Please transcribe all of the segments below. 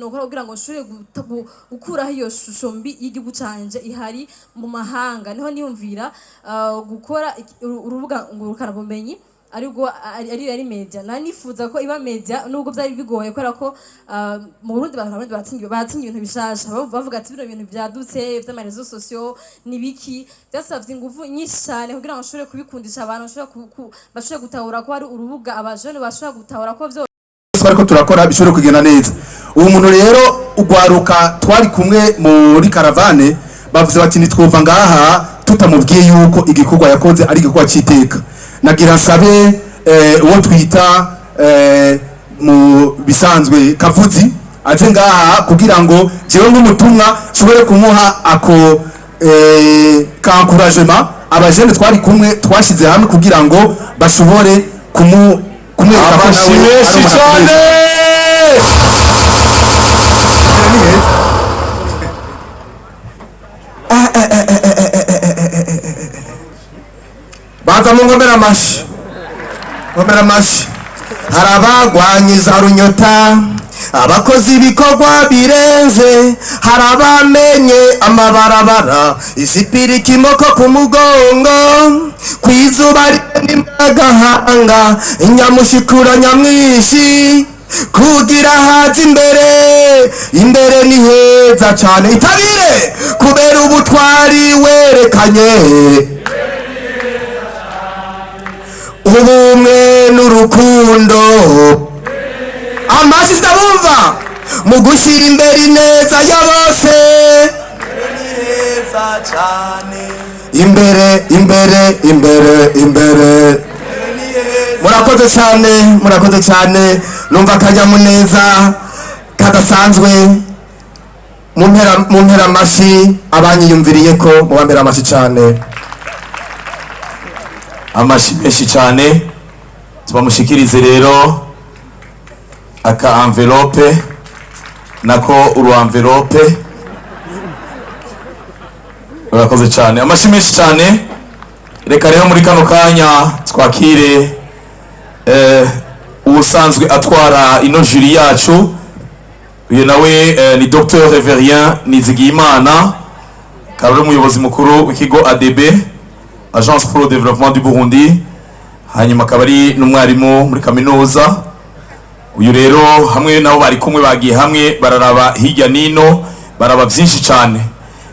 nokora kugira ngo nshobore gukuraho iyo shusho mbi y'igihugu canje ihari mu mahanga. Niho niyumvira gukora urubuga ngurukana bumenyi ari media. Nifuza ko iba media nubwo byari bigoye kubera ko mu Burundi batsingiye ibintu bishasha, bavuga ati bino bintu byadutse by'amarezo sociaux nibiki, byasavye ingufu nyinshi cyane kugira ngo nshobore kubikundisha abantu, bashobore gutahura ko ari urubuga abajene bashobora gutahura ko byo twariko turakora bishobore kugenda neza. Ubu muntu rero ugwaruka twari kumwe muri karavane bavuze bati nitwova ngaha tutamubwiye yuko igikorwa yakoze ari igikorwa cyiteka. Nagira nsabe uwo twita mu bisanzwe Kavuzi aze ngaha kugira ngo jewe nk'umutumwa nshobore kumuha ako ka encouragement abajene twari kumwe twashize hamwe kugira ngo bashobore kumwereka abashimeshi cyane baza mu ngomera amashi harabagwanyiza runyota abakozi ibikorwa birenze, harabamenye amabarabara isipira ikimoko ku mugongo kwizuba n'imagahanga inyamushikura nyamwishi kugira haza imbere ni heza cyane itabire kubera ubutwari werekanye ubumwe n'urukundo amashi ndabumva mu gushyira imbere ineza ya bose imbere murakoze cyane numva akanyamuneza kadasanzwe mu mpera amashi abanyiyumviriye ko mu bambera amashi cyane amashi menshi cyane. Tubamushikirize rero aka envelope nako uru envelope. Urakoze cyane, amashi menshi cyane. Reka rero muri kano kanya twakire ubusanzwe atwara ino juri yacu, uyu nawe ni Dr Reverien Nizigiyimana, akaba ari umuyobozi mukuru w'ikigo ADB, Agence pour le développement du Burundi, hanyuma akaba ari n'umwarimu muri kaminuza. Uyu rero hamwe nabo bari kumwe bagiye hamwe bararaba hirya nino, baraba byinshi cyane.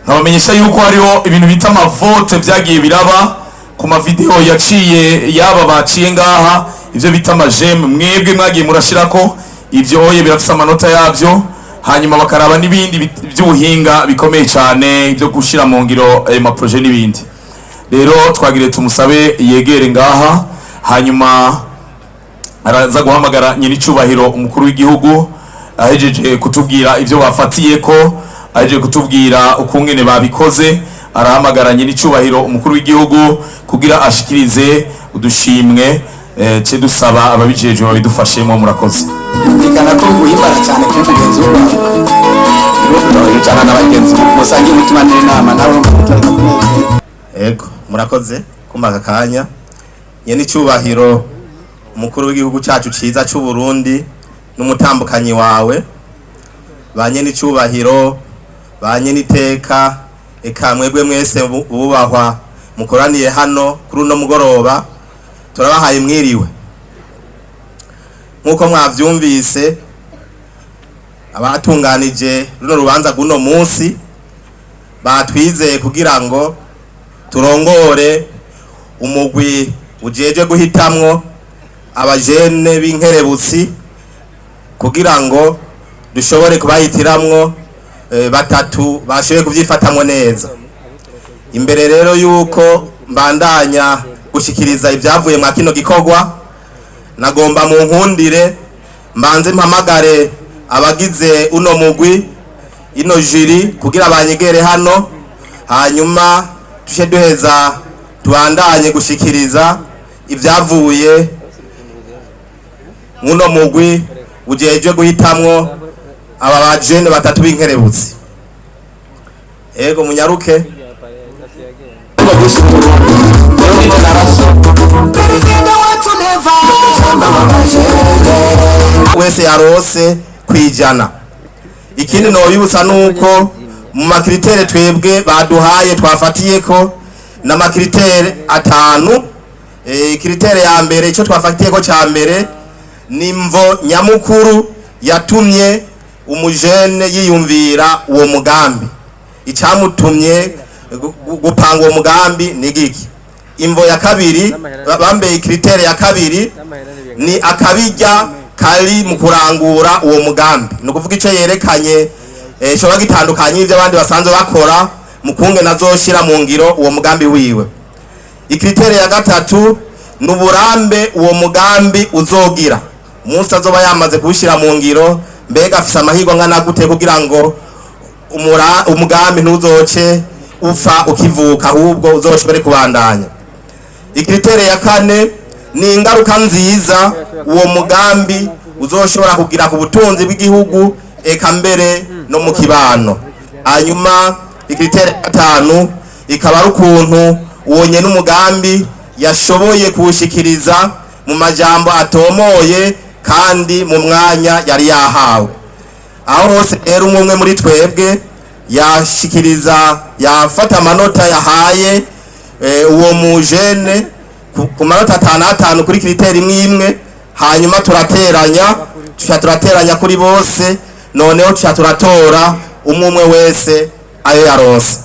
Nkabamenyesha yuko hariho ibintu bita amavote byagiye biraba ku mavideo yaciye yaba baciye ngaha, ivyo bita amajeme mwebwe mwagiye murashirako ivyo oye birafisa amanota yavyo, hanyuma bakaraba n'ibindi by'ubuhinga bikomeye cyane byo gushira mu ngiro ma projet n'ibindi. Rero twagire tumusabe yegere ngaha, hanyuma araza guhamagara nyine icubahiro umukuru w'igihugu ahejeje kutubwira ivyo bafatiye ko, ahejeje kutubwira ukungene babikoze, arahamagara nyine icubahiro umukuru w'igihugu kugira ashikirize udushimwe cye dusaba ababijeje babidufashemo. Murakoze. Bigana ko uhimbara cyane ku mugenzi wawe rero cyane n'abagenzi musangiye umutima n'inama nawe ego murakoze kumaka kanya nyene icubahiro umukuru w'igihugu cyacu ciza cy'u Burundi n'umutambukanyi wawe banye n'icubahiro banye n'iteka eka mwebwe mwese bubahwa mukoraniye hano kuri uno mugoroba turabahaye mwiriwe. Nkuko mwavyumvise abatunganije runo rubanza guno munsi batwizeye kugira ngo turongore umugwi ujeje guhitamwo abajene b'inkerebutsi kugira ngo dushobore kubahitiramwo batatu bashoboye kuvyifatamwo neza. Imbere rero yuko mbandanya gushikiriza ibyavuye mwa kino gikorwa, nagomba mu nkundire mbanze mpamagare abagize uno mugwi ino juri kugira banyegere hano, hanyuma tushe duheza tubandanye gushikiriza ibyavuye muno mugwi ujeje guhitamwo aba bajene batatu b'inkerebutsi. Ego munyaruke wese yarose kwijana. Ikindi nobibutsa nuko mu makritere twebwe baduhaye twafatiyeko na makritere atanu. Kritere ya mbere ico twafatiyeko ca mbere nimvo nyamukuru yatumye umujene yiyumvira uwo mugambi. Icamutumye gupanga uwo mugambi ni giki? Imvo ya kabiri bambeye kritere ya kabiri ni akabijya kari mu kurangura uwo mugambi. No kuvuga ico yerekanye cyo gitandukanye ivyo abandi basanzwe bakora mu kunge nazoshira mu ngiro uwo mugambi wiwe. Ikritere ya gatatu nuburambe uwo mugambi uzogira. Umunsi azoba yamaze kuwushira mu ngiro, mbega afise amahirwe angana gute kugira ngo umugambi ntuzoce upfa ukivuka, ahubwo uzoshobore kubandanya. Ikritere ya kane ni ingaruka nziza uwo mugambi uzoshobora kugira ku butunzi bw'igihugu eka mbere no mu kibano. Hanyuma ikritere ya gatanu ikaba ari ukuntu uwo nyene umugambi yashoboye kuwushikiriza mu majambo atomoye kandi mu mwanya yari yahawe. Aho hose rero umwe muri twebwe yashikiriza yafata amanota yahaye uwo mujene ku manota 5 kuri kriteri imwe, hanyuma turateranya kuri bose, noneho turatora umwe wese ayo yaronse.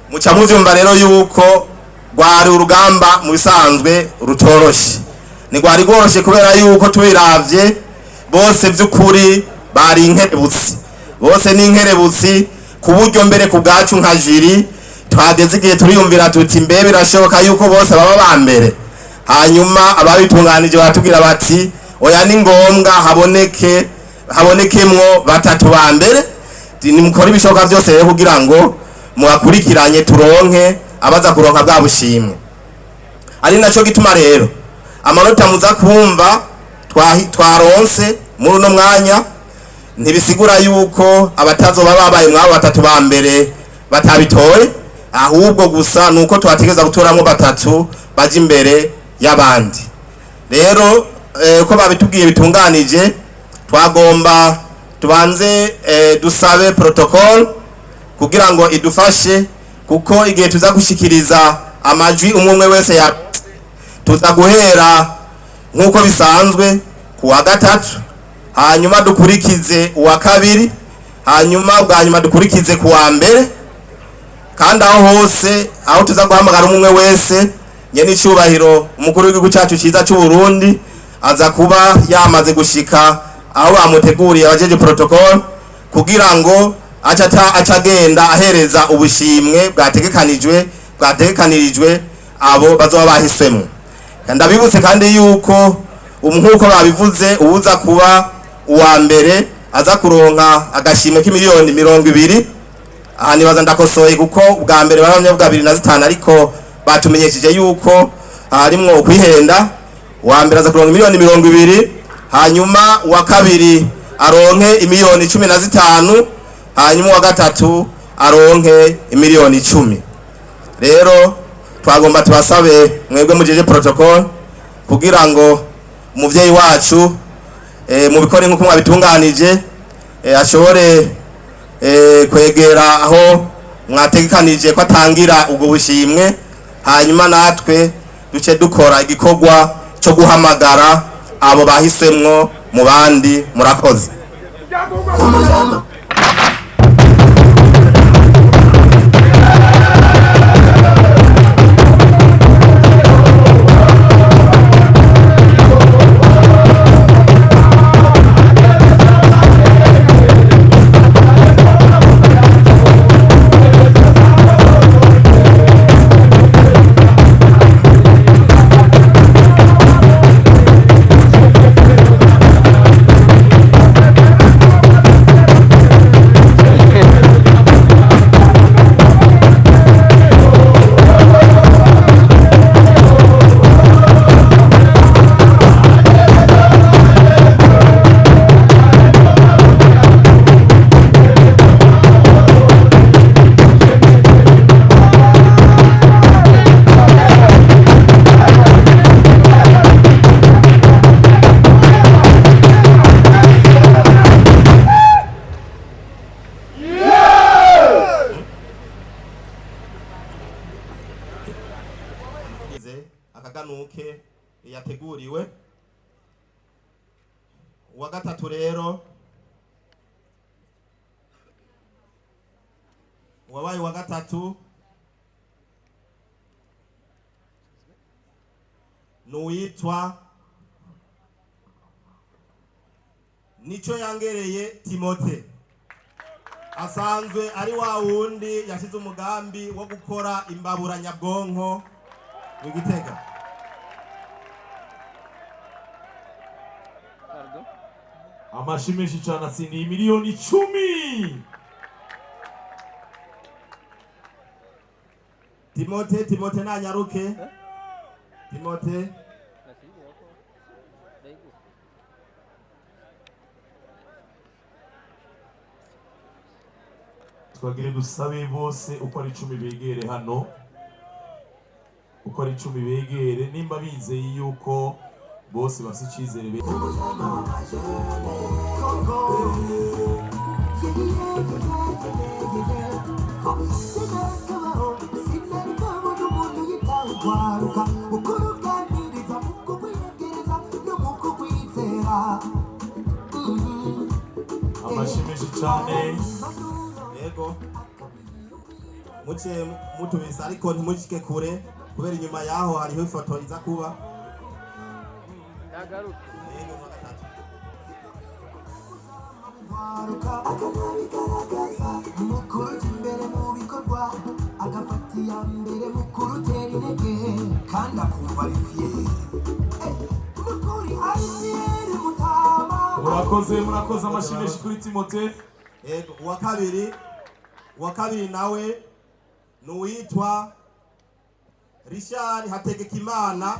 Muca muvyumva rero yuko rwari urugamba mu bisanzwe rutoroshe. Ni rwari rworoshe kubera yuko tubiravye bose vy'ukuri bari inkerebutsi. Bose ni inkerebutsi ku buryo mbere ku bwacu nka jiri twageze igihe turiyumvira tuti mbe birashoboka yuko bose baba ba mbere. Hanyuma ababitunganije batubwira bati oya ni ngombwa habonekemwo batatu ba mbere. Nimukora ibishoboka byose rero kugira ngo mubakurikiranye turonke abaza kuronka bwa bushimwe. Ari naco gituma rero amanota muza kumva twaronse muri uno mwanya ntibisigura yuko abatazoba babaye mwabo batatu ba mbere batabitoye, ahubwo gusa nuko twategeza gutoramo batatu baje imbere y'abandi. Rero uko babitubwiye bitunganije, twagomba tubanze dusabe protocol kugira ngo idufashe, kuko igihe tuza gushikiriza amajwi umwe wese ya tuza guhera nkuko bisanzwe kuwa gatatu, hanyuma dukurikize uwa kabiri, hanyuma bwa nyuma dukurikize kuwa mbere. Kandi aho hose aho tuza guhamagara umwe wese nyene icubahiro umukuru w'igihugu cyacu ciza cy'u Burundi aza kuba yamaze gushika aho bamuteguriye abajeje protocol, kugira ngo acagenda ahereza ubushimwe bwategekanirijwe abo bazoba bahiswemo. Ndabibutse kandi yuko nkuko babivuze ubuza kuba uwa mbere aza kuronka agashimwe k'imiliyoni 20. Aha nibaza ndakosoye kuko bwa mbere barabanyabwa 25, ariko batumenyesheje yuko harimwo kwihenda. Uwa mbere aza kuronka miliyoni 20, hanyuma uwa kabiri aronke imiliyoni 15, hanyuma uwa gatatu aronke imiliyoni 10. Rero twagomba tubasabe mwebwe mujeje protocol kugira ngo umuvyeyi wacu mu bikore nkuko mwabitunganije ashobore kwegera aho mwategekanije ko atangira ubwo bushimwe, hanyuma natwe duce dukora igikorwa cyo guhamagara abo bahisemwo mu bandi. Murakoze. kaganuke yateguriwe. Uwa gatatu rero wabaye wa gatatu nuwitwa Nico Yangereye Timote, asanzwe ari wa wundi yashize umugambi wo gukora imbabura nyabwonko mu Gitega. Amashimeshi cyane atsindiye miliyoni 10. Timote nanyaruke. Timote twagire dusabe bose uko ari 10 begere hano, uko ari 10 begere nimba bizeye yuko bose bafite icyizere amashimeshi cyane. Yego muce mutubisa ariko ntimushike kure kubera inyuma yaho hariho ifoto iza kuba. Mukuru imbere mu bikorwa agafatiya mbere mukuru tera intege kandi akumva ari fier. Mukuri ari fier mutama. Murakoze amashimeshi kuri Timote. Yego uwa kabiri nawe nuwitwa Richard Hategekimana,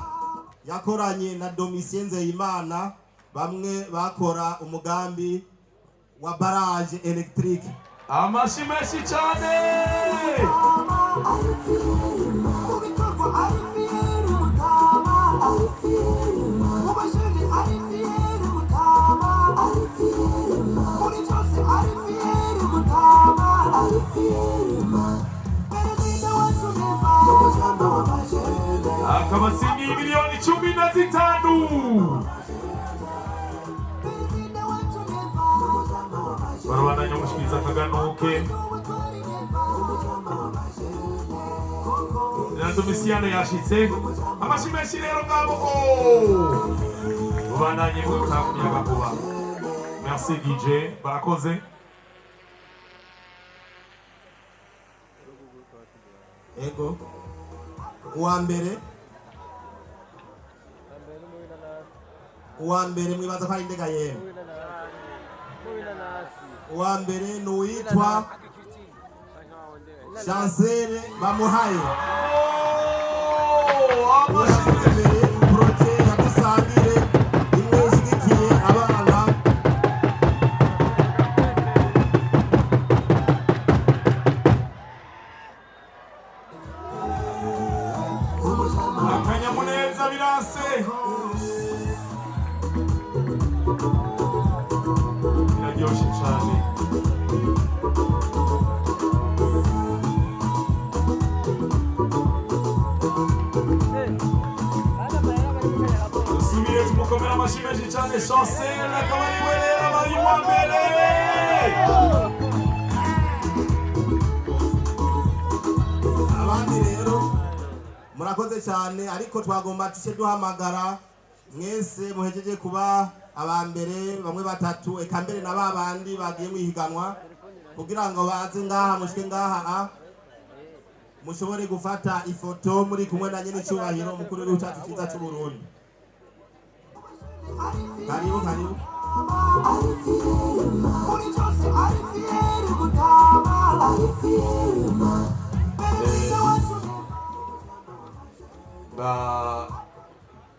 yakoranye na Domitien Nzeyimana, bamwe bakora umugambi wa barrage electrique. Amashimeshi cyane. Akabatsindiye miliyoni 15. Barabandanya mushikiriza akaganuke. Na Domisiano yashitse. Amashimeshi rero ngabo. Babandanye mutakunyaga kuba. Merci DJ, barakoze. Ego uwa mbere mwibaza ko ari indega yewe. Uwa mbere nuwitwa Chancel Bamuhaye. Uwashize imbere proje yadusangire imwe ishigikiye abana. Akanyamuneza birase. Biraryoshe cyane. Dusubire tumukomera amashimeshi cyane. Chancel akaba ari we rero abari wa mbere. Abandi rero murakoze cyane, ariko twagomba tuce duhamagara mwese muhejeje kuba abambere bamwe batatu eka mbere na babandi bagiye mwihiganwa kugira ngo baze ngaha mushike ngaha mushobore gufata ifoto muri kumwe na nyine cyubahiro mukuru w'igihugu cyacu cyiza cy'u Burundi. Karibu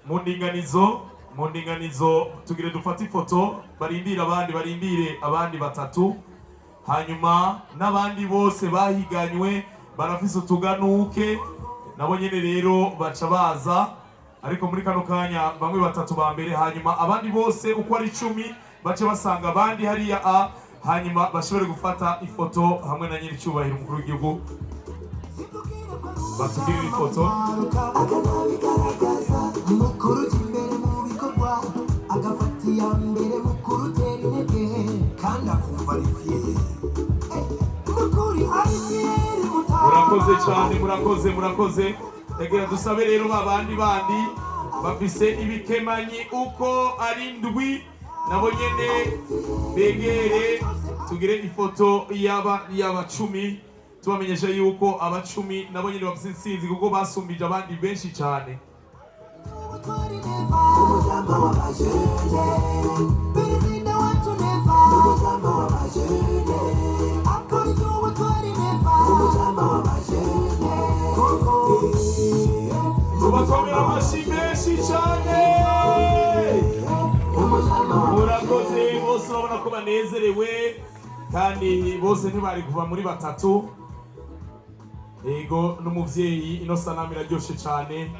mu ndinganizo tugire dufate ifoto, barindire abandi batatu, hanyuma n'abandi bose bahiganywe barafise utuganuke nabo nyene rero baca baza, ariko muri kano kanya bamwe batatu ba mbere, hanyuma abandi bose uko ari 10 bace basanga abandi hariya hanyuma bashobore gufata ifoto hamwe na nyiri cyubahiro umukuru w'igihugu batugirira ifoto. mukuru imbere mu bikorwa agafata iya mbere mu kurutera intege kandi akumva ari fiye mukuri ari fiye murakoze cyane murakoze tegera dusabe rero babandi bandi bafise ibikemanyi uko ari ndwi nabo nyene begere tugire ifoto yaba 10 tubamenyesha yuko aba 10 nabo nyene bafise insinzi kuko basumbije abandi benshi cyane. Tubakomera amashyi menshi cyane. Murakoze bose urabona ko banezerewe kandi bose ntibari kuva muri batatu. Ego n'umuvyeyi ino sanamu iraryoshe cyane.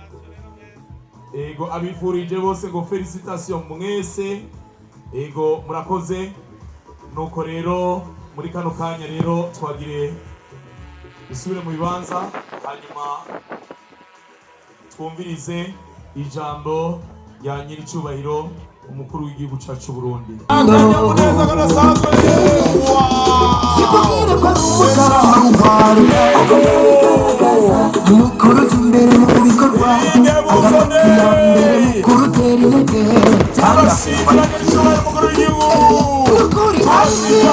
Ego abifurije bose ngo felicitation mwese. Ego murakoze. Nuko rero muri kano kanya rero twagire isubire mu bibanza hanyuma twumvirize ijambo ya nyir'icyubahiro umukuru w'igihugu cyacu Burundi. mukuru imbere mu bikorwa agafata iya mbere mu kurutera intege kandi akumva ari fiye mukuri ari fiye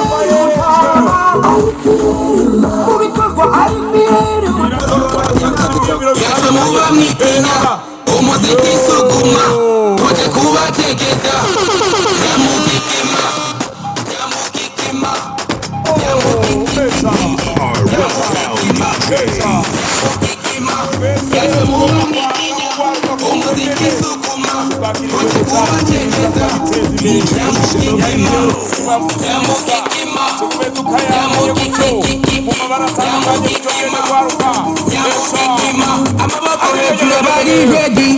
mu bikorwa ari fiye muba mwitinya umuziki suguma tuje kubategeza nyamukikima umuziki suguma tuje kubategeza amaboko hejuru abari ready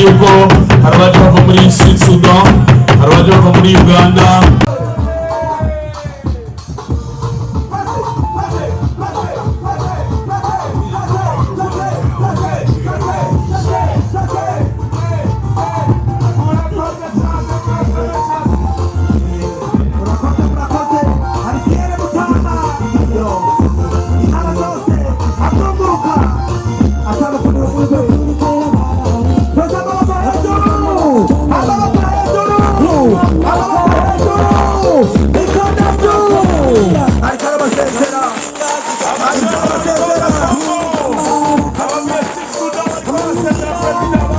yuko hari abaje bava muri Sudan, hari abaje bava muri Uganda. Come on,